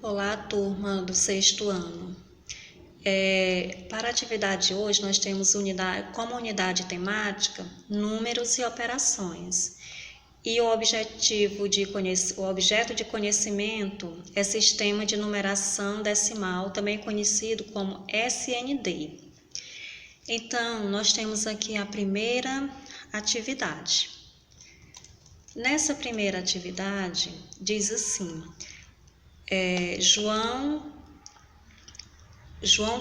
Olá, turma do sexto ano. Para a atividade de hoje, nós temos como unidade temática números e operações. E o objeto de conhecimento é sistema de numeração decimal, também conhecido como SND. Então, nós temos aqui a primeira atividade. Nessa primeira atividade, diz assim: João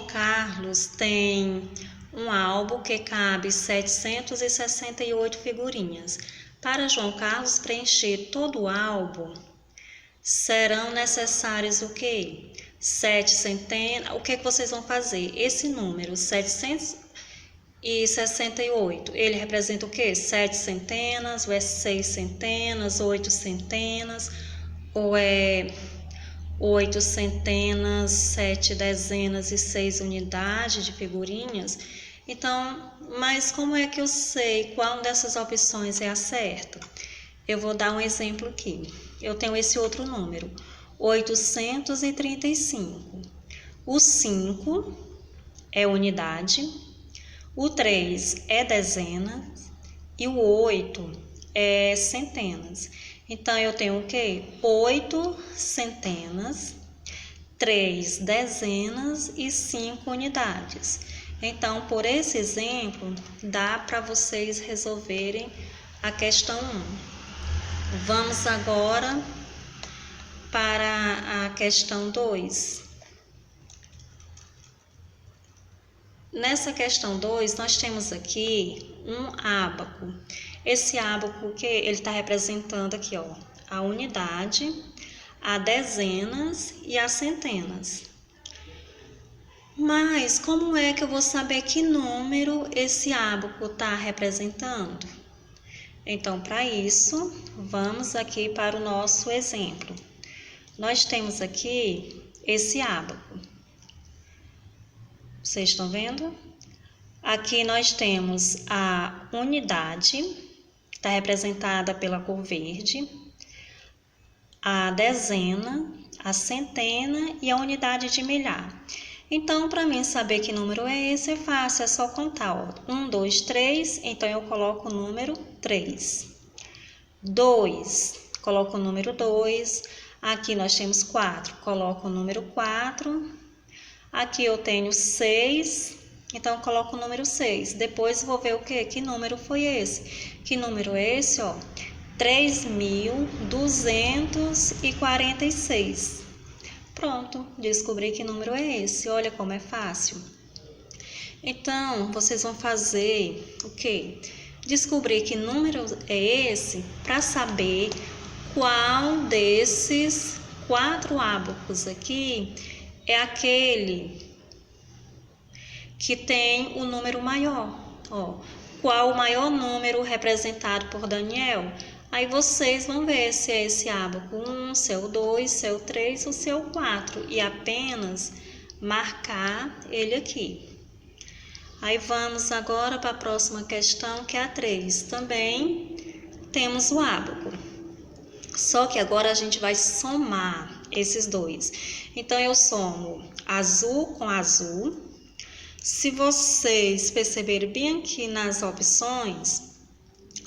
Carlos tem um álbum que cabe 768 figurinhas. Para João Carlos preencher todo o álbum, serão necessários o quê? 7 centenas. O que vocês vão fazer? Esse número, 768, ele representa o quê? 7 centenas, ou é 6 centenas, 8 centenas, ou é 8 centenas, 7 dezenas e 6 unidades de figurinhas. Então, mas como é que eu sei qual dessas opções é a certa? Eu vou dar um exemplo aqui. Eu tenho esse outro número, 835. O 5 é unidade, o 3 é dezenas e o 8 é centenas. Então, eu tenho o quê? 8 centenas, 3 dezenas e 5 unidades. Então, por esse exemplo, dá para vocês resolverem a questão 1. Vamos agora para a questão 2. Nessa questão 2, nós temos aqui um ábaco. Esse ábaco que ele está representando aqui, ó, a unidade, a dezenas e as centenas. Mas como é que eu vou saber que número esse ábaco está representando? Então, para isso, vamos aqui para o nosso exemplo. Nós temos aqui esse ábaco. Vocês estão vendo? Aqui nós temos a unidade, que está representada pela cor verde, a dezena, a centena e a unidade de milhar. Então, para mim saber que número é esse, é fácil, é só contar. Ó. 1, 2, 3, então eu coloco o número 3. 2, coloco o número 2. Aqui nós temos 4, coloco o número 4. Aqui eu tenho 6, então eu coloco o número 6. Depois vou ver o quê? Que número foi esse? Que número é esse, ó? 3.246. Pronto, descobri que número é esse. Olha como é fácil. Então, vocês vão fazer o quê? Descobrir que número é esse para saber qual desses 4 ábacos aqui é aquele que tem o número maior. Ó, qual o maior número representado por Daniel? Aí vocês vão ver se é esse ábaco 1, se é o 2, se é o 3 ou se é o 4 e apenas marcar ele aqui. Aí vamos agora para a próxima questão, que é a 3. Também temos o ábaco. Só que agora a gente vai somar esses dois. Então, eu somo azul com azul. Se vocês perceberem bem aqui nas opções,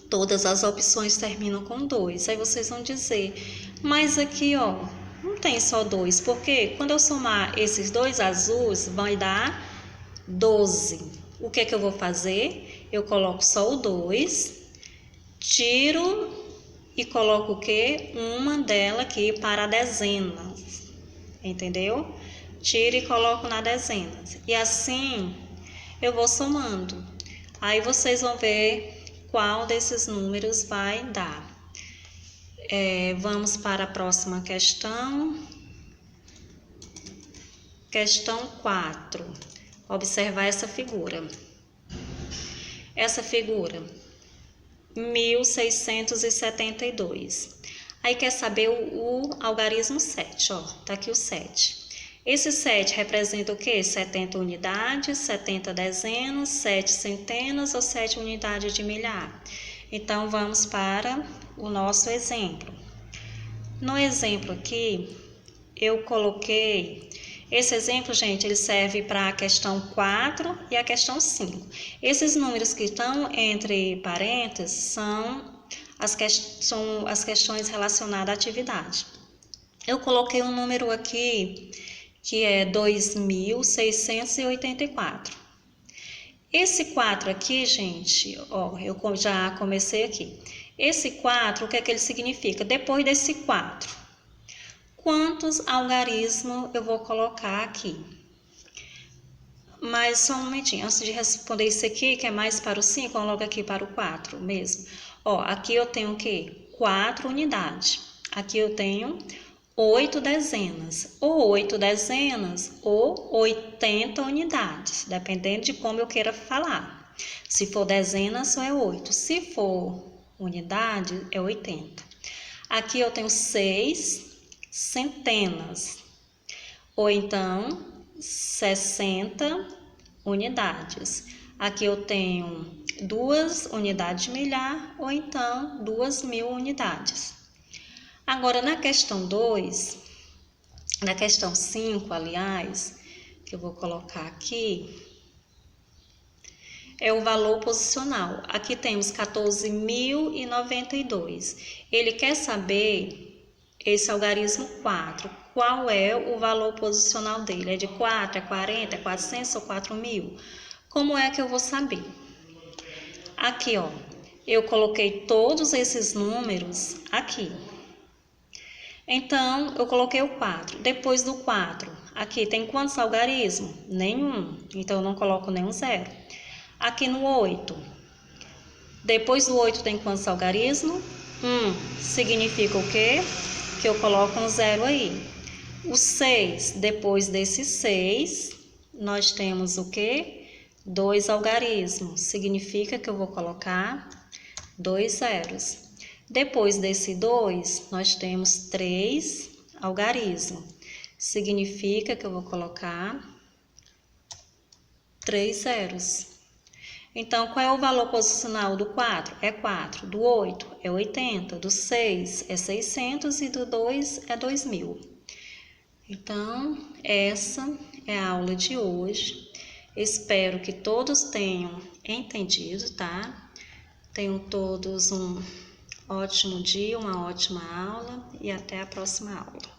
todas as opções terminam com 2. Aí vocês vão dizer, mas aqui, ó, não tem só 2. Porque quando eu somar esses dois azuis, vai dar 12. O que é que eu vou fazer? Eu coloco só o 2, tiro e coloco o quê? Uma dela aqui para a dezena. Entendeu? Tiro e coloco na dezena. E assim eu vou somando. Aí vocês vão ver qual desses números vai dar. Vamos para a próxima questão. Questão 4. Observar essa figura. Essa figura, 1672. Aí quer saber o algarismo 7, ó. Tá aqui o 7. Esse 7 representa o quê? 70 unidades, 70 dezenas, 7 centenas ou 7 unidades de milhar. Então, vamos para o nosso exemplo. No exemplo aqui, eu coloquei... Esse exemplo, gente, ele serve para a questão 4 e a questão 5. Esses números que estão entre parênteses são as questões relacionadas à atividade. Eu coloquei um número aqui que é 2.684. Esse 4 aqui, gente, ó, eu já comecei aqui. Esse 4, o que é que ele significa? Depois desse 4, quantos algarismos eu vou colocar aqui? Mas só um momentinho, antes de responder isso aqui, que é mais para o 5, vamos logo aqui para o 4 mesmo. Ó, aqui eu tenho o quê? 4 unidades. Aqui eu tenho 8 dezenas, ou 8 dezenas, ou 80 unidades, dependendo de como eu queira falar. Se for dezenas, só é 8. Se for unidade, é 80. Aqui eu tenho 6 centenas, ou então 60 unidades. Aqui eu tenho 2 unidades de milhar, ou então 2.000 unidades. Agora, na questão 2, na questão 5, aliás, que eu vou colocar aqui, é o valor posicional. Aqui temos 14.092. Ele quer saber esse algarismo 4. Qual é o valor posicional dele? É de 4, é 40, é 400 ou 4.000? Como é que eu vou saber? Aqui, ó, eu coloquei todos esses números aqui. Então, eu coloquei o 4. Depois do 4, aqui tem quantos algarismos? Nenhum. Então, eu não coloco nenhum 0. Aqui no 8. Depois do 8 tem quantos algarismos? 1. Significa o quê? Que eu coloco um 0 aí. O 6. Depois desse 6, nós temos o quê? 2 algarismos. Significa que eu vou colocar 2 zeros. Depois desse 2, nós temos 3 algarismos. Significa que eu vou colocar 3 zeros. Então, qual é o valor posicional do 4? É 4. Do 8 é 80. Do 6 é 600 e do 2 é 2.000. Então, essa é a aula de hoje. Espero que todos tenham entendido, tá? Tenham todos um ótimo dia, uma ótima aula e até a próxima aula.